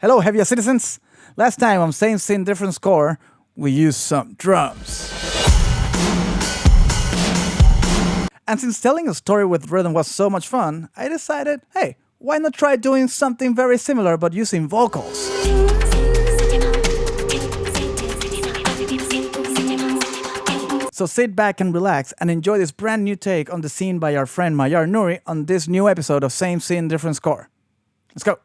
Hello, Heavier Citizens! Last time on Same Scene, Different Score, we used some drums. And since telling a story with rhythm was so much fun, I decided, hey, why not try doing something very similar but using vocals? So sit back and relax and enjoy this brand new take on the scene by our friend Mayar Nouri on this new episode of Same Scene, Different Score. Let's go!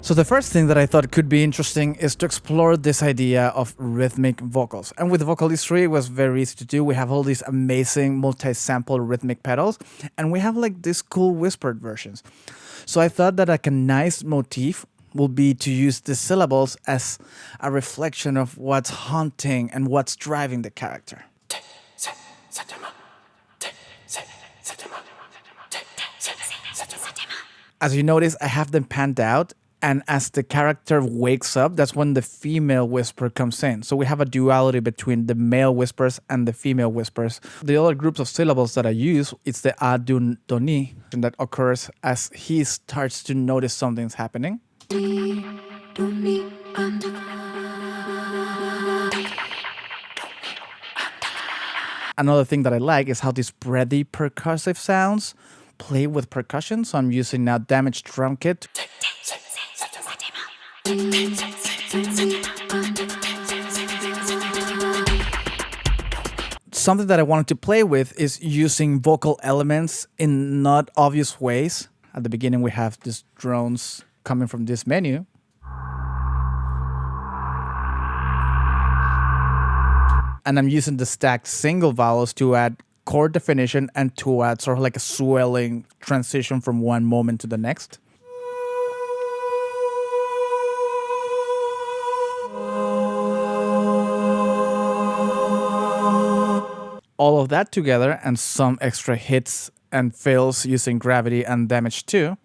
So the first thing that I thought could be interesting is to explore this idea of rhythmic vocals. And with Vocalise 3, it was very easy to do. We have all these amazing multi-sample rhythmic pedals, and we have like these cool whispered versions. So I thought that like a nice motif will be to use the syllables as a reflection of what's haunting and what's driving the character. As you notice, I have them panned out. And as the character wakes up, that's when the female whisper comes in. So we have a duality between the male whispers and the female whispers. The other groups of syllables that I use, it's the adun doni that occurs as he starts to notice something's happening. Another thing that I like is how these breathy percussive sounds play with percussion. So I'm using now damaged drum kit. Something that I wanted to play with is using vocal elements in not obvious ways. At the beginning, we have these drones coming from this menu. And I'm using the stacked single vowels to add chord definition and to add sort of like a swelling transition from one moment to the next. All of that together and some extra hits and fills using gravity and damage too.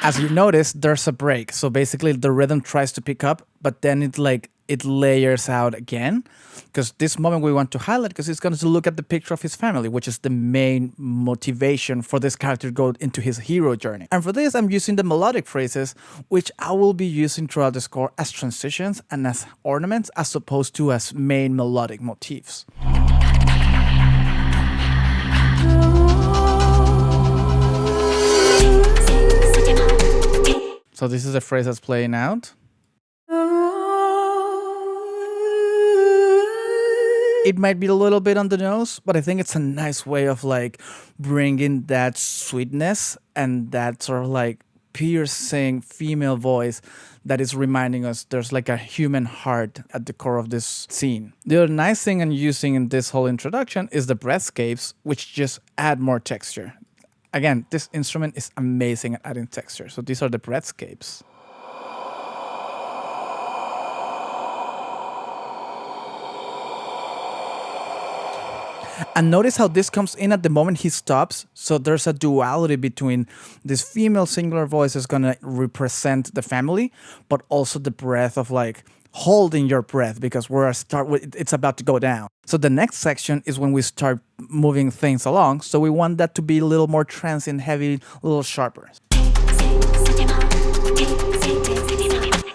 As you notice, there's a break. So basically the rhythm tries to pick up, but then it layers out again. Because this moment we want to highlight because it's going to look at the picture of his family, which is the main motivation for this character to go into his hero journey. And for this, I'm using the melodic phrases, which I will be using throughout the score as transitions and as ornaments, as opposed to as main melodic motifs. So this is a phrase that's playing out. It might be a little bit on the nose, but I think it's a nice way of like bringing that sweetness and that sort of like piercing female voice that is reminding us there's like a human heart at the core of this scene. The other nice thing I'm using in this whole introduction is the breathscapes, which just add more texture. Again, this instrument is amazing at adding texture. So these are the breathscapes. And notice how this comes in at the moment he stops. So there's a duality between this female singular voice is going to represent the family, but also the breath of like holding your breath because it's about to go down. So the next section is when we start moving things along. So we want that to be a little more transient, heavy, a little sharper.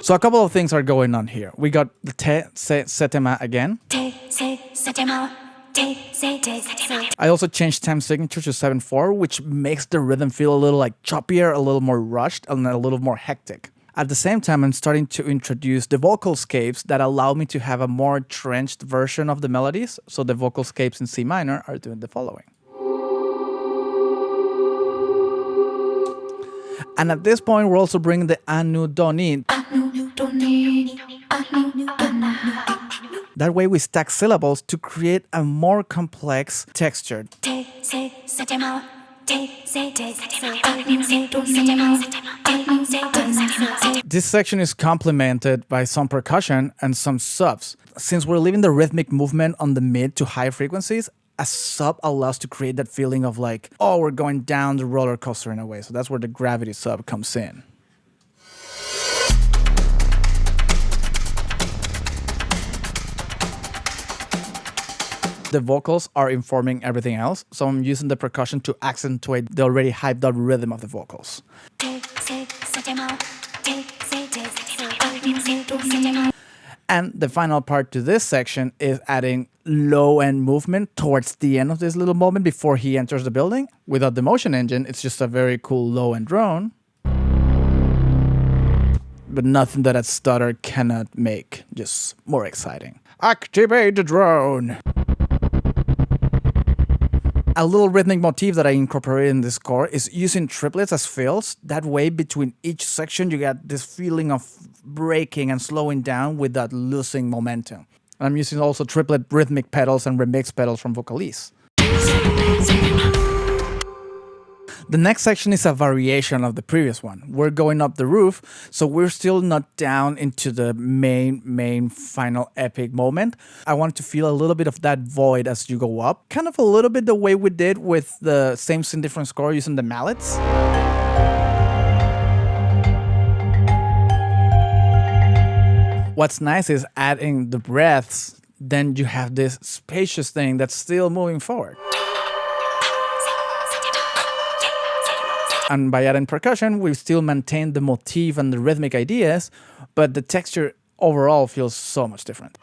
So a couple of things are going on here. We got the te, se, setema again. I also changed time signature to 7/4, which makes the rhythm feel a little like choppier, a little more rushed, and a little more hectic. At the same time, I'm starting to introduce the vocalscapes that allow me to have a more trenched version of the melodies. So the vocalscapes in C minor are doing the following. And at this point, we're also bringing the anudoni. That way we stack syllables to create a more complex texture. This section is complemented by some percussion and some subs. Since we're leaving the rhythmic movement on the mid to high frequencies, a sub allows to create that feeling of like, oh, we're going down the roller coaster in a way. So that's where the gravity sub comes in. The vocals are informing everything else, so I'm using the percussion to accentuate the already hyped up rhythm of the vocals. And the final part to this section is adding low end movement towards the end of this little moment before he enters the building. Without the motion engine, it's just a very cool low end drone. But nothing that a stutter cannot make, just more exciting. Activate the drone! A little rhythmic motif that I incorporated in this score is using triplets as fills. That way, between each section, you get this feeling of breaking and slowing down without losing momentum. And I'm using also triplet rhythmic pedals and remix pedals from Vocalise. The next section is a variation of the previous one. We're going up the roof, so we're still not down into the main final epic moment. I want to feel a little bit of that void as you go up. Kind of a little bit the way we did with the Same Scene Different Score using the mallets. What's nice is adding the breaths, then you have this spacious thing that's still moving forward. And by adding percussion, we still maintain the motif and the rhythmic ideas, but the texture overall feels so much different.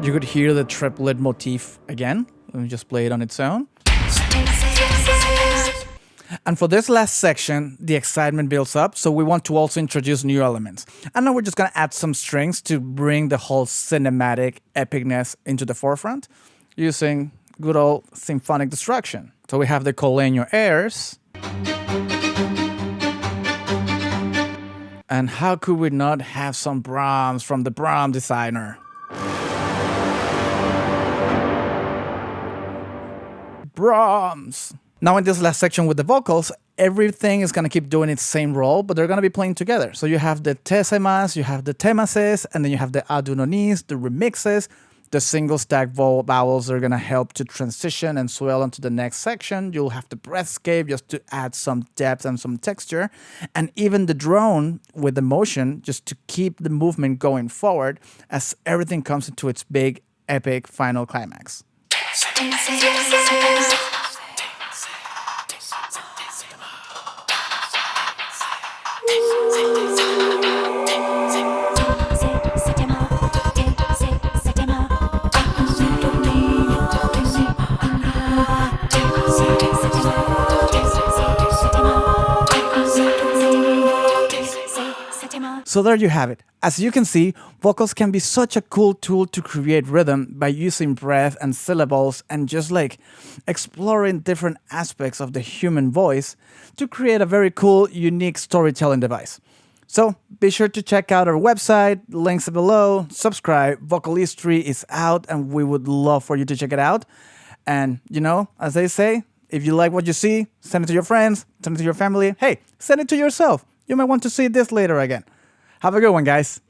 You could hear the triplet motif again. Let me just play it on its own. And for this last section, the excitement builds up, so we want to also introduce new elements. And now we're just going to add some strings to bring the whole cinematic epicness into the forefront, using good old symphonic destruction. So we have the Coleño airs. And how could we not have some Brahms from the Brahms designer? Brahms! Now in this last section with the vocals, everything is going to keep doing its same role, but they're going to be playing together. So you have the tesemas, you have the temases, and then you have the adunonis, the remixes, the single stack vowels are going to help to transition and swell onto the next section. You'll have the breathscape just to add some depth and some texture, and even the drone with the motion just to keep the movement going forward as everything comes into its big, epic final climax. So there you have it. As you can see, vocals can be such a cool tool to create rhythm by using breath and syllables and just like exploring different aspects of the human voice to create a very cool, unique storytelling device. So be sure to check out our website, links below, subscribe. Vocalise 3 is out and we would love for you to check it out. And you know, as they say, if you like what you see, send it to your friends, send it to your family. Hey, send it to yourself. You might want to see this later again. Have a good one, guys.